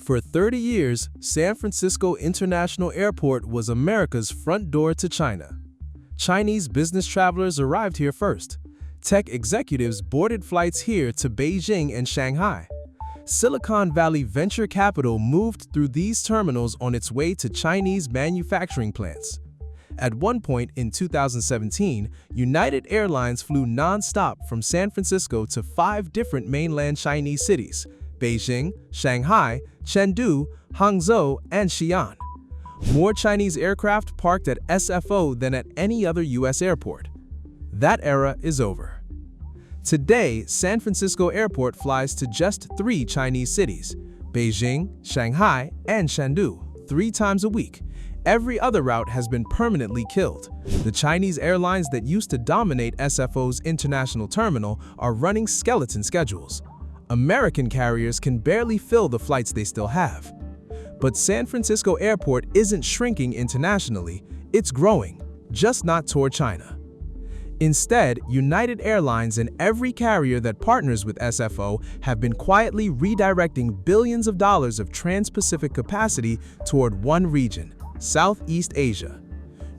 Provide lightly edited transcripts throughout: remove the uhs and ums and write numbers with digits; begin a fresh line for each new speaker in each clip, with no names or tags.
For 30 years, San Francisco International Airport was America's front door to China. Chinese business travelers arrived here first. Tech executives boarded flights here to Beijing and Shanghai. Silicon Valley venture capital moved through these terminals on its way to Chinese manufacturing plants. At one point in 2017, United Airlines flew non-stop from San Francisco to 5 different mainland Chinese cities: Beijing, Shanghai, Chengdu, Hangzhou, and Xi'an. More Chinese aircraft parked at SFO than at any other U.S. airport. That era is over. Today, San Francisco Airport flies to just 3 Chinese cities: Beijing, Shanghai, and Chengdu, 3 times a week. Every other route has been permanently killed. The Chinese airlines that used to dominate SFO's international terminal are running skeleton schedules. American carriers can barely fill the flights they still have. But San Francisco Airport isn't shrinking internationally, it's growing, just not toward China. Instead, United Airlines and every carrier that partners with SFO have been quietly redirecting billions of dollars of trans-Pacific capacity toward one region: Southeast Asia.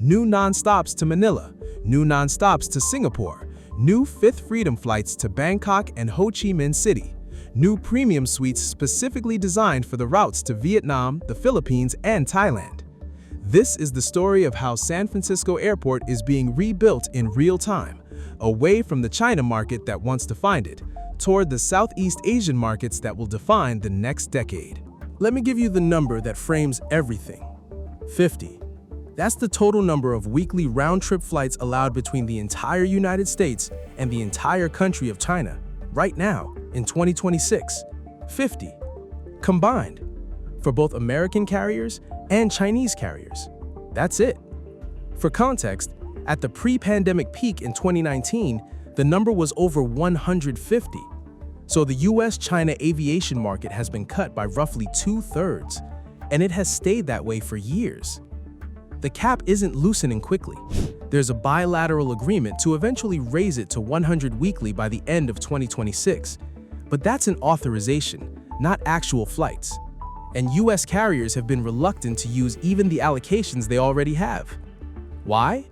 New non-stops to Manila, new non-stops to Singapore, new Fifth Freedom flights to Bangkok and Ho Chi Minh City, new premium suites specifically designed for the routes to Vietnam, the Philippines, and Thailand. This is the story of how San Francisco Airport is being rebuilt in real time, away from the China market that wants to find it, toward the Southeast Asian markets that will define the next decade. Let me give you the number that frames everything: 50. That's the total number of weekly round-trip flights allowed between the entire United States and the entire country of China, right now, in 2026. 50. Combined, for both American carriers and Chinese carriers. That's it. For context, at the pre-pandemic peak in 2019, the number was over 150. So the US-China aviation market has been cut by roughly 2/3. And it has stayed that way for years. The cap isn't loosening quickly. There's a bilateral agreement to eventually raise it to 100 weekly by the end of 2026. But that's an authorization, not actual flights. And US carriers have been reluctant to use even the allocations they already have. Why?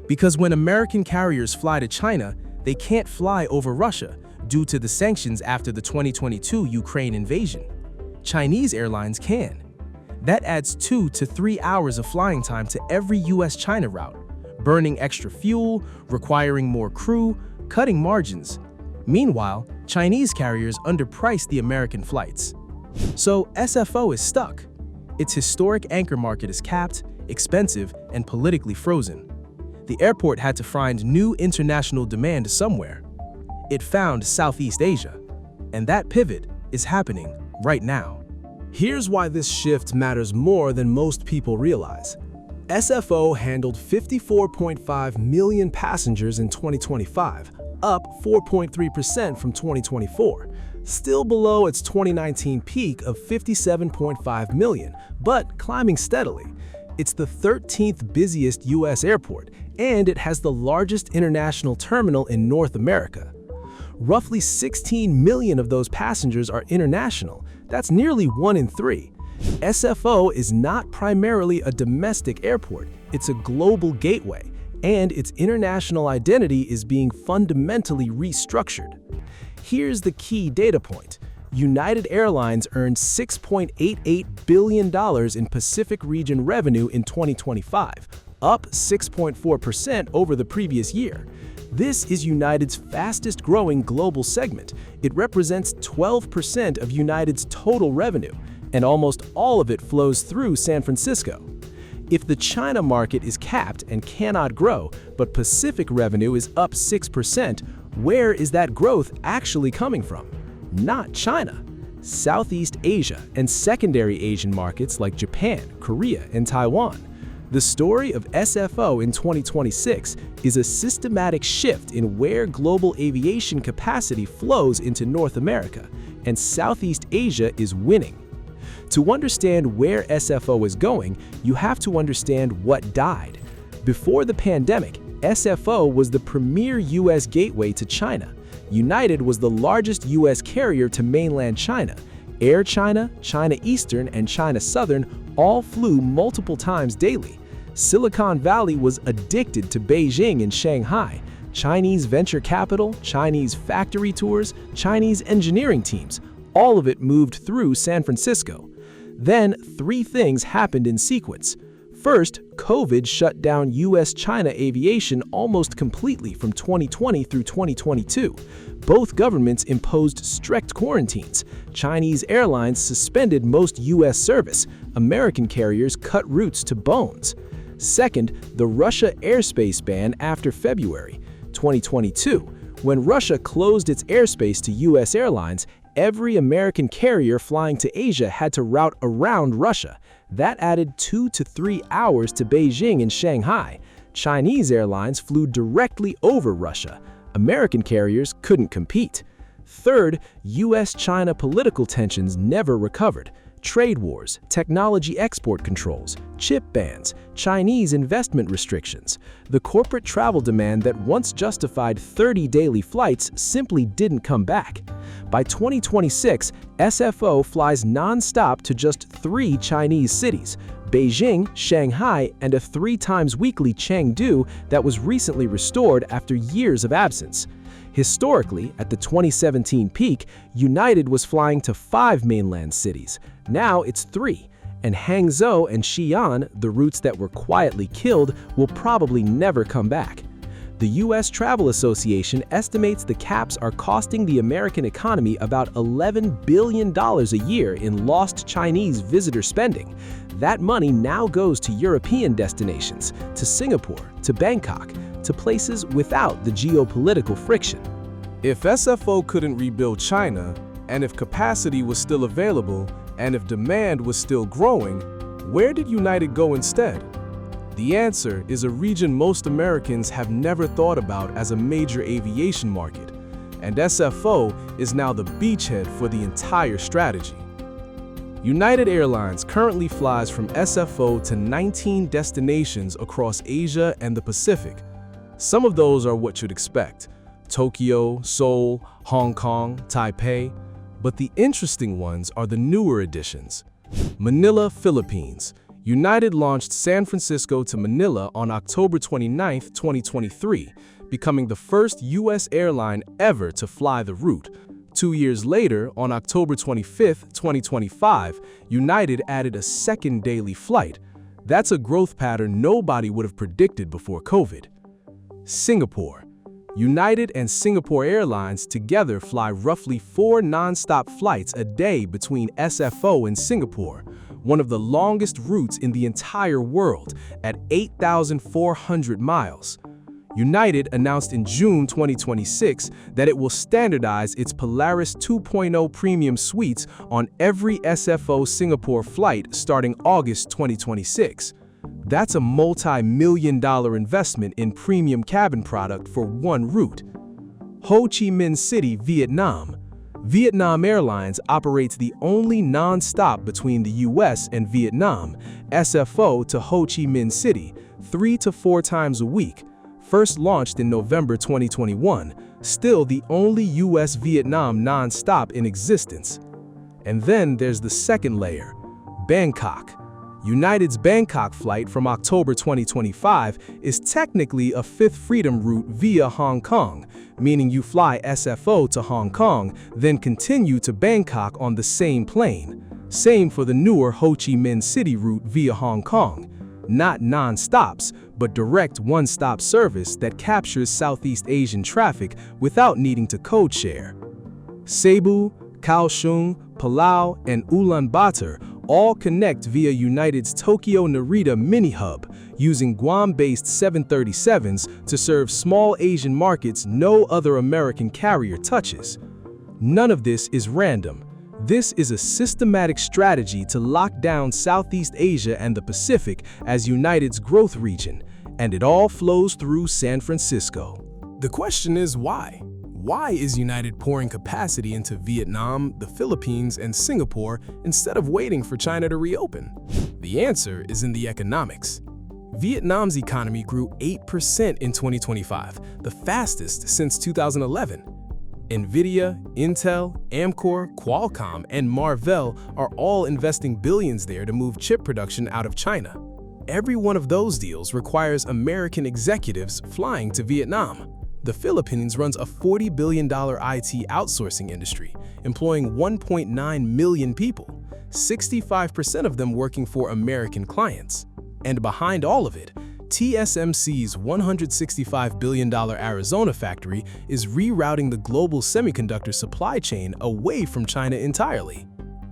Because when American carriers fly to China, they can't fly over Russia due to the sanctions after the 2022 Ukraine invasion. Chinese airlines can. That adds 2 to 3 hours of flying time to every US-China route, burning extra fuel, requiring more crew, cutting margins. Meanwhile, Chinese carriers underprice the American flights. So SFO is stuck. Its historic anchor market is capped, expensive, and politically frozen. The airport had to find new international demand somewhere. It found Southeast Asia, and that pivot is happening right now. Here's why this shift matters more than most people realize. SFO handled 54.5 million passengers in 2025, up 4.3% from 2024, still below its 2019 peak of 57.5 million, but climbing steadily. It's the 13th busiest US airport, and it has the largest international terminal in North America. Roughly 16 million of those passengers are international. That's nearly 1 in 3. SFO is not primarily a domestic airport, it's a global gateway, and its international identity is being fundamentally restructured. Here's the key data point. United Airlines earned $6.88 billion in Pacific region revenue in 2025, up 6.4% over the previous year. This is United's fastest-growing global segment. It represents 12% of United's total revenue, and almost all of it flows through San Francisco. If the China market is capped and cannot grow, but Pacific revenue is up 6%, where is that growth actually coming from? Not China. Southeast Asia and secondary Asian markets like Japan, Korea, and Taiwan. The story of SFO in 2026 is a systematic shift in where global aviation capacity flows into North America, and Southeast Asia is winning. To understand where SFO is going, you have to understand what died. Before the pandemic, SFO was the premier US gateway to China. United was the largest US carrier to mainland China, Air China, China Eastern, and China Southern all flew multiple times daily. Silicon Valley was addicted to Beijing and Shanghai. Chinese venture capital, Chinese factory tours, Chinese engineering teams, all of it moved through San Francisco. Then, three things happened in sequence. First, COVID shut down US-China aviation almost completely from 2020 through 2022. Both governments imposed strict quarantines. Chinese airlines suspended most US service. American carriers cut routes to bones. Second, the Russia airspace ban after February 2022. When Russia closed its airspace to US airlines, every American carrier flying to Asia had to route around Russia. That added 2 to 3 hours to Beijing and Shanghai. Chinese airlines flew directly over Russia. American carriers couldn't compete. Third, US-China political tensions never recovered. Trade wars, technology export controls, chip bans, Chinese investment restrictions. The corporate travel demand that once justified 30 daily flights simply didn't come back. By 2026, SFO flies non-stop to just 3 Chinese cities: Beijing, Shanghai, and a 3 times weekly Chengdu that was recently restored after years of absence. Historically, at the 2017 peak, United was flying to 5 mainland cities. Now it's 3. And Hangzhou and Xi'an, the routes that were quietly killed, will probably never come back. The U.S. Travel Association estimates the caps are costing the American economy about $11 billion a year in lost Chinese visitor spending. That money now goes to European destinations, to Singapore, to Bangkok, to places without the geopolitical friction. If SFO couldn't rebuild China, and if capacity was still available, and if demand was still growing, where did United go instead? The answer is a region most Americans have never thought about as a major aviation market, and SFO is now the beachhead for the entire strategy. United Airlines currently flies from SFO to 19 destinations across Asia and the Pacific. Some of those are what you'd expect: Tokyo, Seoul, Hong Kong, Taipei. But the interesting ones are the newer additions. Manila, Philippines. United launched San Francisco to Manila on October 29, 2023, becoming the first U.S. airline ever to fly the route. 2 years later, on October 25, 2025, United added a second daily flight. That's a growth pattern nobody would have predicted before COVID. Singapore. United and Singapore Airlines together fly roughly 4 non-stop flights a day between SFO and Singapore, one of the longest routes in the entire world at 8,400 miles. United announced in June 2026 that it will standardize its Polaris 2.0 premium suites on every SFO Singapore flight starting August 2026. That's a multi-million-dollar investment in premium cabin product for one route. Ho Chi Minh City, Vietnam. Vietnam Airlines operates the only non-stop between the US and Vietnam, SFO to Ho Chi Minh City, 3 to 4 times a week. First launched in November 2021, still the only US-Vietnam non-stop in existence. And then there's the second layer, Bangkok. United's Bangkok flight from October 2025 is technically a Fifth Freedom route via Hong Kong, meaning you fly SFO to Hong Kong, then continue to Bangkok on the same plane. Same for the newer Ho Chi Minh City route via Hong Kong. Not non-stops, but direct one-stop service that captures Southeast Asian traffic without needing to code share. Cebu, Kaohsiung, Palau, and Ulaanbaatar all connect via United's Tokyo Narita mini-hub, using Guam-based 737s to serve small Asian markets no other American carrier touches. None of this is random. This is a systematic strategy to lock down Southeast Asia and the Pacific as United's growth region, and it all flows through San Francisco. The question is why? Why is United pouring capacity into Vietnam, the Philippines, and Singapore instead of waiting for China to reopen? The answer is in the economics. Vietnam's economy grew 8% in 2025, the fastest since 2011. NVIDIA, Intel, Amkor, Qualcomm, and Marvell are all investing billions there to move chip production out of China. Every one of those deals requires American executives flying to Vietnam. The Philippines runs a $40 billion IT outsourcing industry, employing 1.9 million people, 65% of them working for American clients. And behind all of it, TSMC's $165 billion Arizona factory is rerouting the global semiconductor supply chain away from China entirely.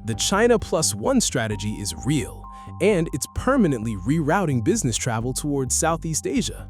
The China Plus One strategy is real, and it's permanently rerouting business travel towards Southeast Asia.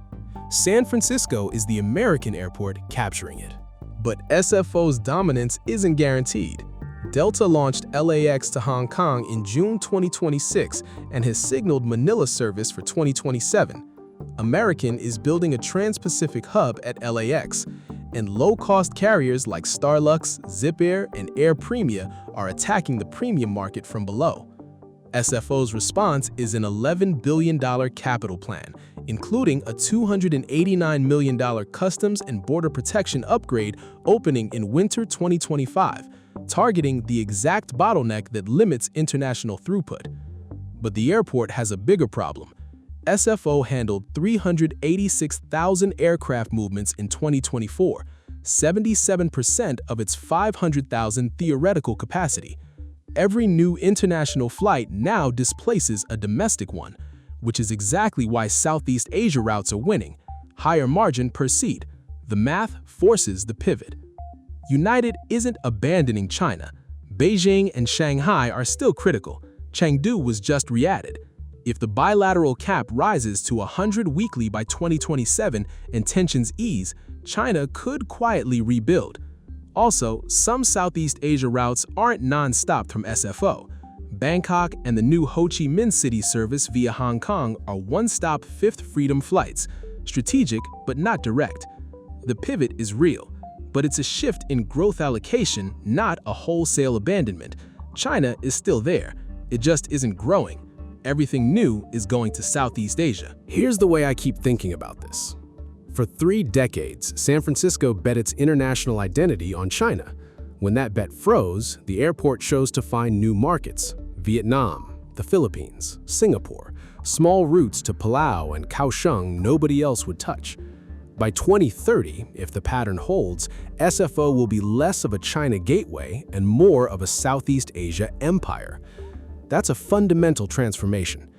San Francisco is the American airport capturing it. But SFO's dominance isn't guaranteed. Delta launched LAX to Hong Kong in June 2026 and has signaled Manila service for 2027. American is building a trans-Pacific hub at LAX, and low-cost carriers like Starlux, Zip Air, and Air Premia are attacking the premium market from below. SFO's response is an $11 billion capital plan, including a $289 million Customs and Border Protection upgrade opening in winter 2025, targeting the exact bottleneck that limits international throughput. But the airport has a bigger problem. SFO handled 386,000 aircraft movements in 2024, 77% of its 500,000 theoretical capacity. Every new international flight now displaces a domestic one, which is exactly why Southeast Asia routes are winning. Higher margin per seat. The math forces the pivot. United isn't abandoning China. Beijing and Shanghai are still critical. Chengdu was just re-added. If the bilateral cap rises to 100 weekly by 2027 and tensions ease, China could quietly rebuild. Also, some Southeast Asia routes aren't non-stop from SFO. Bangkok and the new Ho Chi Minh City service via Hong Kong are one-stop Fifth Freedom flights, strategic but not direct. The pivot is real, but it's a shift in growth allocation, not a wholesale abandonment. China is still there, it just isn't growing. Everything new is going to Southeast Asia. Here's the way I keep thinking about this. For 3 decades, San Francisco bet its international identity on China. When that bet froze, the airport chose to find new markets: Vietnam, the Philippines, Singapore, small routes to Palau and Kaohsiung nobody else would touch. By 2030, if the pattern holds, SFO will be less of a China gateway and more of a Southeast Asia empire. That's a fundamental transformation.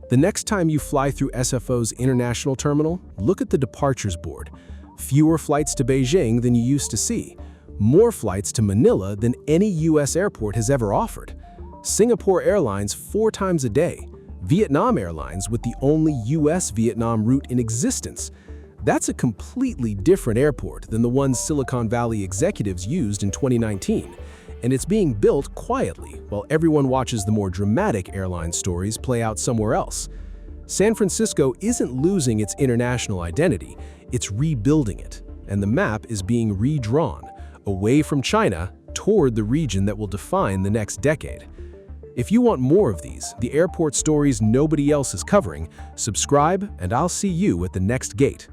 The next time you fly through SFO's international terminal, look at the departures board. Fewer flights to Beijing than you used to see. More flights to Manila than any US airport has ever offered. Singapore Airlines 4 times a day. Vietnam Airlines with the only US-Vietnam route in existence. That's a completely different airport than the ones Silicon Valley executives used in 2019. And it's being built quietly while everyone watches the more dramatic airline stories play out somewhere else. San Francisco isn't losing its international identity, it's rebuilding it, and the map is being redrawn, away from China toward the region that will define the next decade. If you want more of these, the airport stories nobody else is covering, subscribe and I'll see you at the next gate.